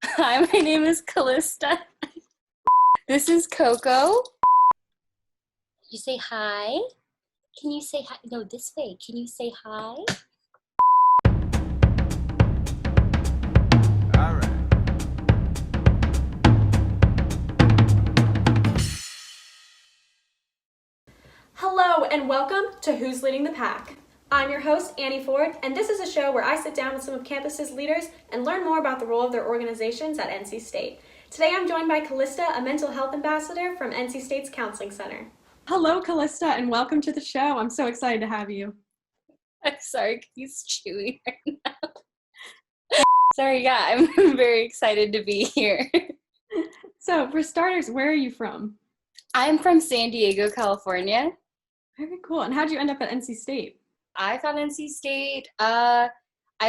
Hi, my name is Calista. This is Coco. You say hi? Can you say hi? No, this way. Can you say hi? All right. Hello and welcome to Who's Leading the Pack. I'm your host, Annie Ford, and this is a show where I sit down with some of campus's leaders and learn more about the role of their organizations at NC State. Today I'm joined by Calista, a mental health ambassador from NC State's Counseling Center. Hello, Calista, and welcome to the show. I'm so excited to have you. I'm sorry, he's chewing right now. Sorry, yeah, I'm very excited to be here. So, for starters, where are you from? I'm from San Diego, California. Very cool. And how'd you end up at NC State? I found NC State. I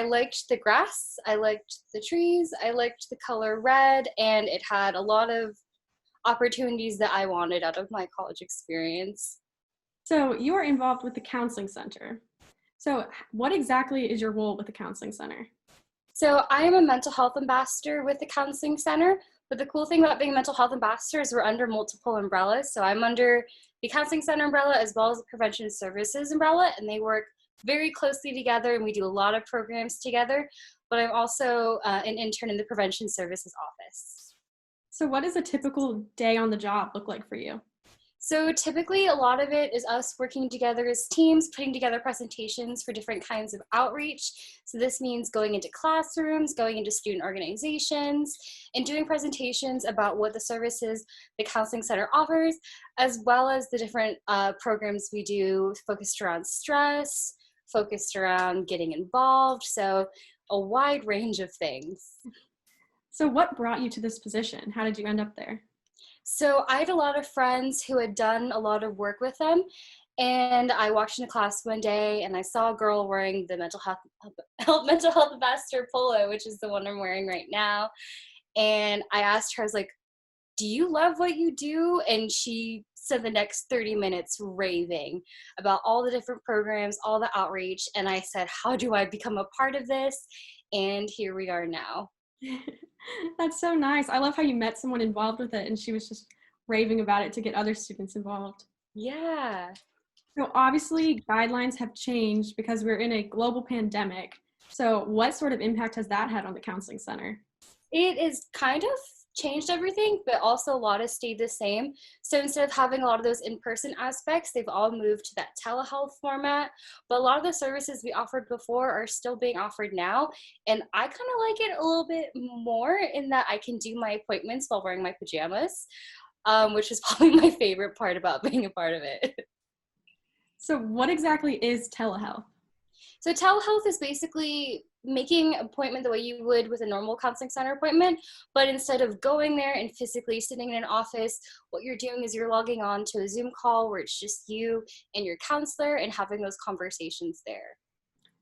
liked the grass, I liked the trees, I liked the color red, and it had a lot of opportunities that I wanted out of my college experience. So, you are involved with the Counseling Center. So, what exactly is your role with the Counseling Center? So I am a mental health ambassador with the Counseling Center, but the cool thing about being a mental health ambassador is we're under multiple umbrellas. So I'm under the Counseling Center umbrella as well as the Prevention Services umbrella, and they work very closely together, and we do a lot of programs together. But I'm also an intern in the Prevention Services office. So, what does a typical day on the job look like for you? So typically a lot of it is us working together as teams, putting together presentations for different kinds of outreach. So this means going into classrooms, going into student organizations, and doing presentations about what the services the Counseling Center offers, as well as the different programs we do focused around stress, focused around getting involved. So a wide range of things. So, what brought you to this position? How did you end up there? So I had a lot of friends who had done a lot of work with them, and I walked into class one day and I saw a girl wearing the mental health ambassador polo, which is the one I'm wearing right now. And I asked her, I was like, do you love what you do? And she spent the next 30 minutes raving about all the different programs, all the outreach. And I said, how do I become a part of this? And here we are now. That's so nice. I love how you met someone involved with it and she was just raving about it to get other students involved. Yeah. So obviously guidelines have changed because we're in a global pandemic. So what sort of impact has that had on the Counseling Center? It is kind of changed everything, but also a lot has stayed the same. So instead of having a lot of those in-person aspects, they've all moved to that telehealth format. But a lot of the services we offered before are still being offered now. And I kind of like it a little bit more in that I can do my appointments while wearing my pajamas, which is probably my favorite part about being a part of it. So what exactly is telehealth? So telehealth is basically making an appointment the way you would with a normal counseling center appointment, but instead of going there and physically sitting in an office, what you're doing is you're logging on to a Zoom call where it's just you and your counselor and having those conversations there.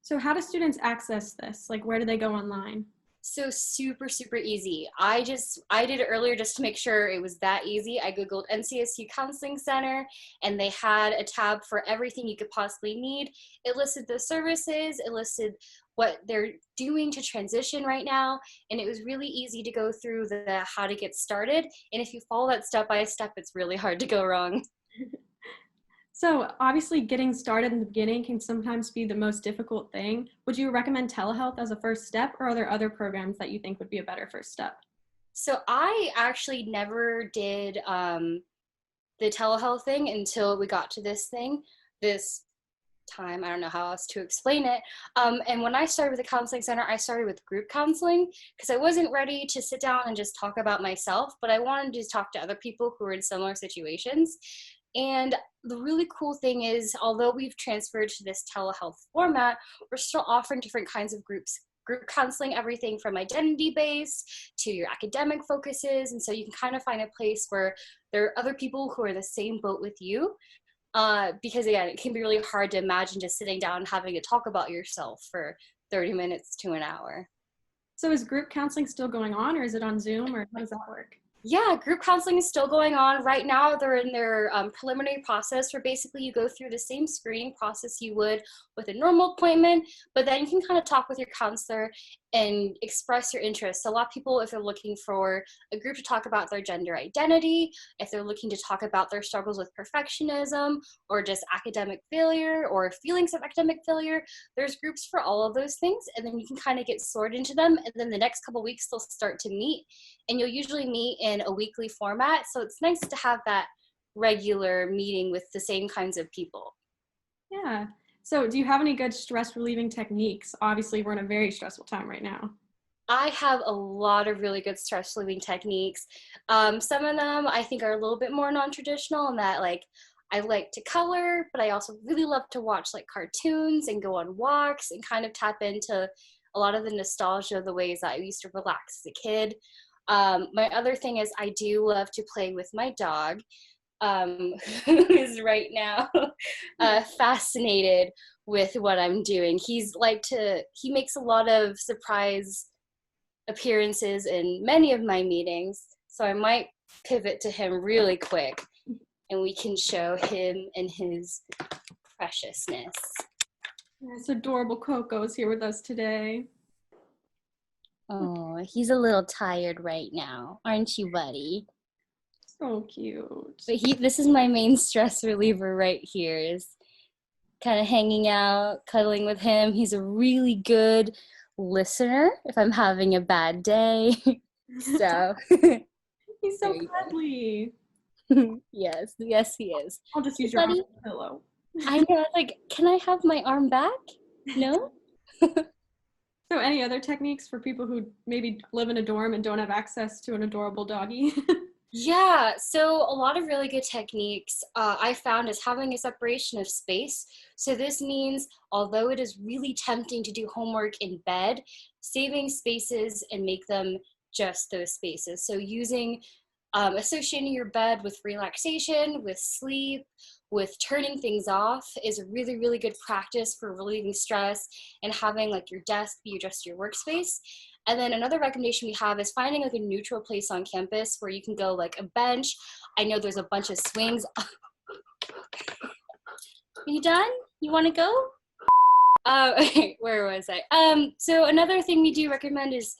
So how do students access this? Like, where do they go online? So super, super easy. I did it earlier just to make sure it was that easy. I Googled NCSU Counseling Center and they had a tab for everything you could possibly need. It listed the services, it listed what they're doing to transition right now, and it was really easy to go through the how to get started. And if you follow that step by step, it's really hard to go wrong. So obviously getting started in the beginning can sometimes be the most difficult thing. Would you recommend telehealth as a first step, or are there other programs that you think would be a better first step? So I actually never did the telehealth thing until we got to this time. I don't know how else to explain it. And when I started with the Counseling Center, I started with group counseling because I wasn't ready to sit down and just talk about myself, but I wanted to talk to other people who were in similar situations. And the really cool thing is, although we've transferred to this telehealth format, we're still offering different kinds of group counseling, everything from identity-based to your academic focuses. And so you can kind of find a place where there are other people who are in the same boat with you. Because again, it can be really hard to imagine just sitting down and having to talk about yourself for 30 minutes to an hour. So is group counseling still going on, or is it on Zoom, or how does that work? Yeah, group counseling is still going on. Right now, they're in their preliminary process where basically you go through the same screening process you would with a normal appointment, but then you can kind of talk with your counselor and express your interests. So a lot of people, if they're looking for a group to talk about their gender identity, if they're looking to talk about their struggles with perfectionism or just academic failure or feelings of academic failure, there's groups for all of those things, and then you can kind of get sorted into them, and then the next couple weeks they'll start to meet, and you'll usually meet in a weekly format, so it's nice to have that regular meeting with the same kinds of people. Yeah. So do you have any good stress relieving techniques? Obviously, we're in a very stressful time right now. I have a lot of really good stress relieving techniques. Some of them I think are a little bit more non-traditional in that, like, I like to color, but I also really love to watch like cartoons and go on walks and kind of tap into a lot of the nostalgia of the ways that I used to relax as a kid. My other thing is I do love to play with my dog, who is right now fascinated with what I'm doing. He makes a lot of surprise appearances in many of my meetings, so I might pivot to him really quick and we can show him and his preciousness. This adorable Coco is here with us today. Oh, he's a little tired right now, aren't you, buddy? So cute. But this is my main stress reliever right here, is kind of hanging out, cuddling with him. He's a really good listener if I'm having a bad day. So He's so cuddly. yes, he is. I'll just use your arm as a pillow. I know, like, can I have my arm back? No? So any other techniques for people who maybe live in a dorm and don't have access to an adorable doggy? Yeah, so a lot of really good techniques I found is having a separation of space. So this means, although it is really tempting to do homework in bed, saving spaces and make them just those spaces. So associating your bed with relaxation, with sleep, with turning things off is a really, really good practice for relieving stress and having like your desk be just your workspace. And then another recommendation we have is finding like a neutral place on campus where you can go, like a bench. I know there's a bunch of swings. Are you done? You want to go? Okay, where was I? So another thing we do recommend is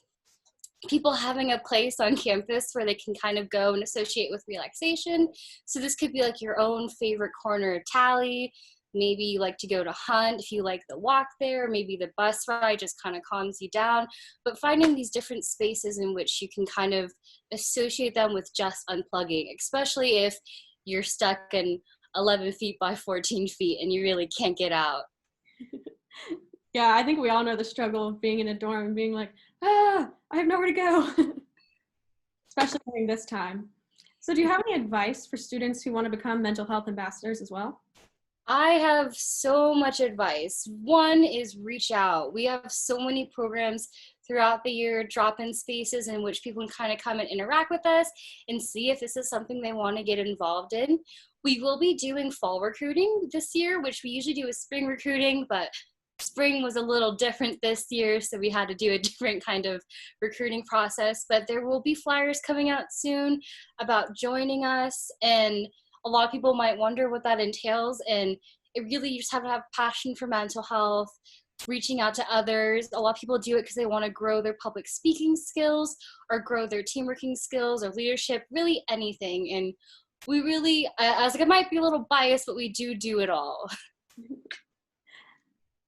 people having a place on campus where they can kind of go and associate with relaxation. So this could be like your own favorite corner of Tally. Maybe you like to go to Hunt if you like the walk there. Maybe the bus ride just kind of calms you down. But finding these different spaces in which you can kind of associate them with just unplugging, especially if you're stuck in 11 feet by 14 feet and you really can't get out. Yeah, I think we all know the struggle of being in a dorm and being like, I have nowhere to go, especially during this time. So do you have any advice for students who want to become mental health ambassadors as well? I have so much advice. One is reach out. We have so many programs throughout the year, drop-in spaces in which people can kind of come and interact with us and see if this is something they want to get involved in. We will be doing fall recruiting this year, which we usually do with spring recruiting, but spring was a little different this year, so we had to do a different kind of recruiting process. But there will be flyers coming out soon about joining us, and a lot of people might wonder what that entails, and it really, you just have to have passion for mental health, reaching out to others. A lot of people do it because they want to grow their public speaking skills or grow their team working skills or leadership, really anything. And we really, as like, it might be a little biased, but we do it all.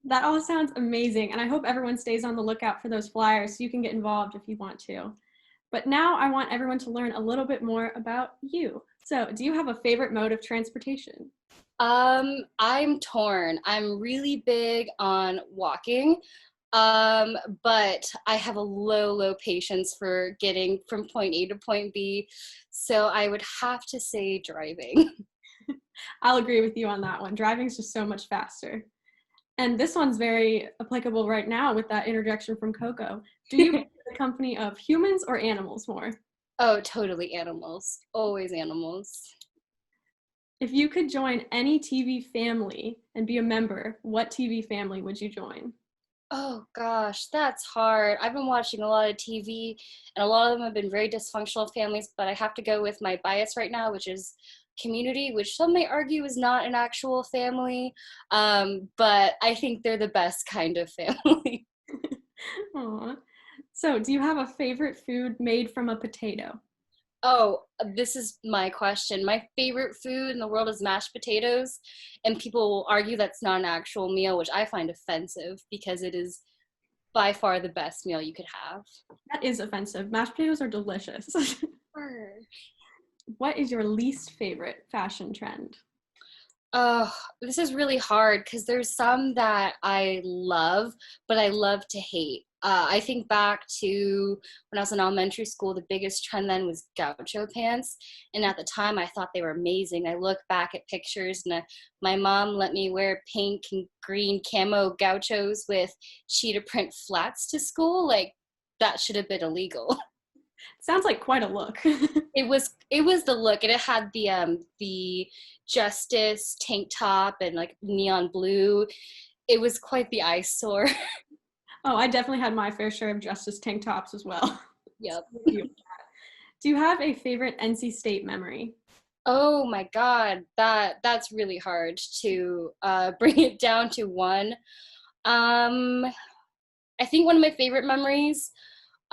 That all sounds amazing, and I hope everyone stays on the lookout for those flyers so you can get involved if you want to. But now I want everyone to learn a little bit more about you. So, do you have a favorite mode of transportation? I'm torn. I'm really big on walking, but I have a low patience for getting from point A to point B, so I would have to say driving. I'll agree with you on that one. Driving is just so much faster. And this one's very applicable right now with that interjection from Coco. Do you prefer the company of humans or animals more? Oh, totally animals. Always animals. If you could join any TV family and be a member, what TV family would you join? Oh gosh, that's hard. I've been watching a lot of TV, and a lot of them have been very dysfunctional families, but I have to go with my bias right now, which is Community, which some may argue is not an actual family, but I think they're the best kind of family. Aw. So, do you have a favorite food made from a potato? Oh, this is my question. My favorite food in the world is mashed potatoes, and people will argue that's not an actual meal, which I find offensive because it is by far the best meal you could have. That is offensive. Mashed potatoes are delicious. Sure. What is your least favorite fashion trend? Oh, this is really hard because there's some that I love, but I love to hate. I think back to when I was in elementary school, the biggest trend then was gaucho pants. And at the time, I thought they were amazing. I look back at pictures, and my mom let me wear pink and green camo gauchos with cheetah print flats to school. Like, that should have been illegal. Sounds like quite a look. It was the look, and it had the Justice tank top and like neon blue. It was quite the eyesore. Oh, I definitely had my fair share of Justice tank tops as well. Yep. Do you have a favorite NC State memory? Oh my God, that's really hard to bring it down to one. Um, I think one of my favorite memories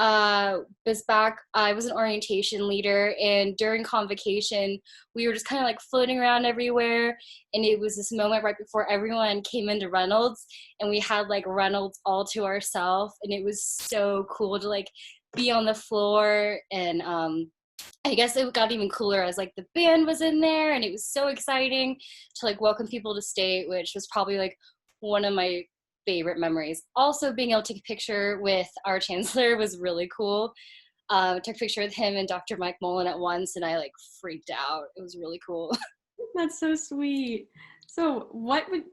was back. I was an orientation leader, and during convocation, we were just kind of like floating around everywhere. And it was this moment right before everyone came into Reynolds, and we had like Reynolds all to ourselves, and it was so cool to like be on the floor. And I guess it got even cooler as like the band was in there, and it was so exciting to like welcome people to state, which was probably like one of my favorite memories. Also, being able to take a picture with our chancellor was really cool. Took a picture with him and Dr. Mike Mullen at once, and I like freaked out. It was really cool. That's so sweet. So,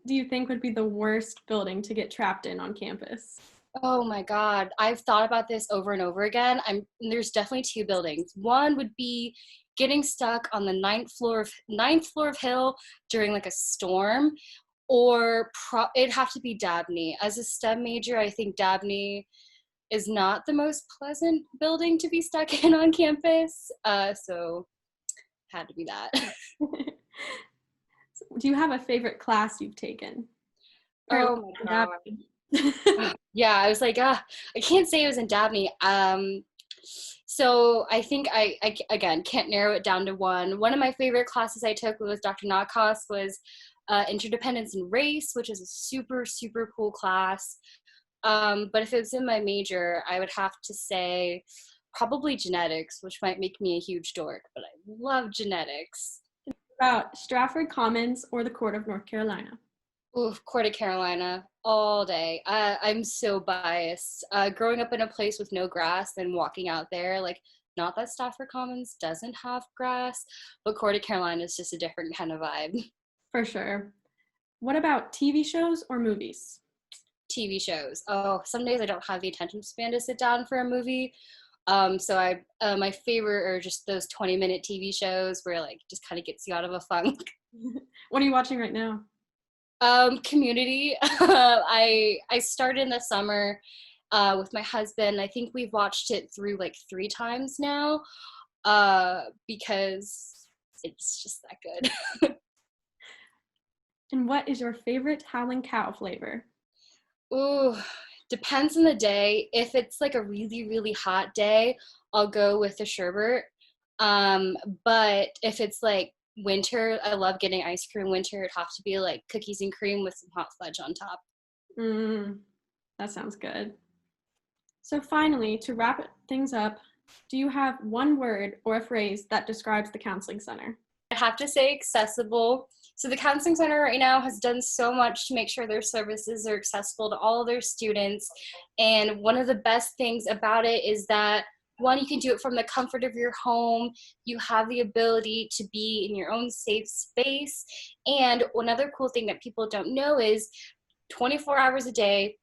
do you think would be the worst building to get trapped in on campus? Oh my God, I've thought about this over and over again. There's definitely two buildings. One would be getting stuck on the ninth floor of Hill during like a storm, or it'd have to be Dabney. As a STEM major, I think Dabney is not the most pleasant building to be stuck in on campus. So had to be that. Do you have a favorite class you've taken? Oh my God. Yeah, I was like, I can't say it was in Dabney. So I think I again can't narrow it down to one. One of my favorite classes I took was Dr. Nakos was Interdependence and Race, which is a super, super cool class. But if it was in my major, I would have to say probably genetics, which might make me a huge dork, but I love genetics. About Stratford Commons or the Court of North Carolina? Ooh, Court of Carolina all day. I'm so biased. Growing up in a place with no grass and walking out there, like, not that Stafford Commons doesn't have grass, but Court of Carolina is just a different kind of vibe. For sure. What about TV shows or movies? TV shows. Oh, some days I don't have the attention span to sit down for a movie. So my favorite are just those 20-minute TV shows where like just kind of gets you out of a funk. What are you watching right now? Community. I started in the summer with my husband. I think we've watched it through like 3 times now because it's just that good. And what is your favorite Howling Cow flavor? Ooh, depends on the day. If it's like a really, really hot day, I'll go with the sherbet. But if it's like winter, I love getting ice cream winter. It'd have to be like cookies and cream with some hot fudge on top. That sounds good. So finally, to wrap things up, do you have one word or a phrase that describes the counseling center? I have to say accessible. So the Counseling Center right now has done so much to make sure their services are accessible to all of their students. And one of the best things about it is that, one, you can do it from the comfort of your home. You have the ability to be in your own safe space. And another cool thing that people don't know is 24 hours a day,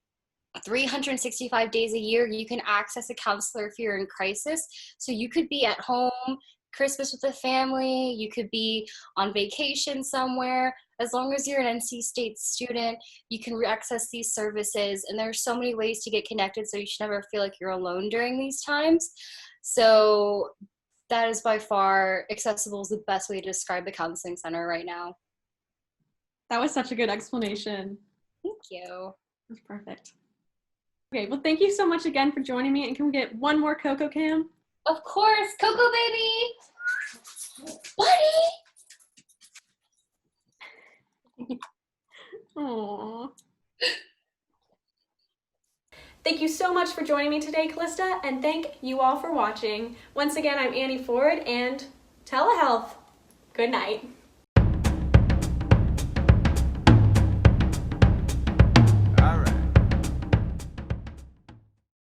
365 days a year, you can access a counselor if you're in crisis. So you could be at home Christmas with the family, you could be on vacation somewhere. As long as you're an NC State student, you can access these services, and there are so many ways to get connected, so you should never feel like you're alone during these times. So that is by far, accessible is the best way to describe the Counseling Center right now. That was such a good explanation. Thank you. That's perfect. Okay, well, thank you so much again for joining me. And can we get one more Coco cam? Of course, Coco baby! Buddy! Aww. Thank you so much for joining me today, Calista, and thank you all for watching. Once again, I'm Annie Ford, and Telehealth. Good night.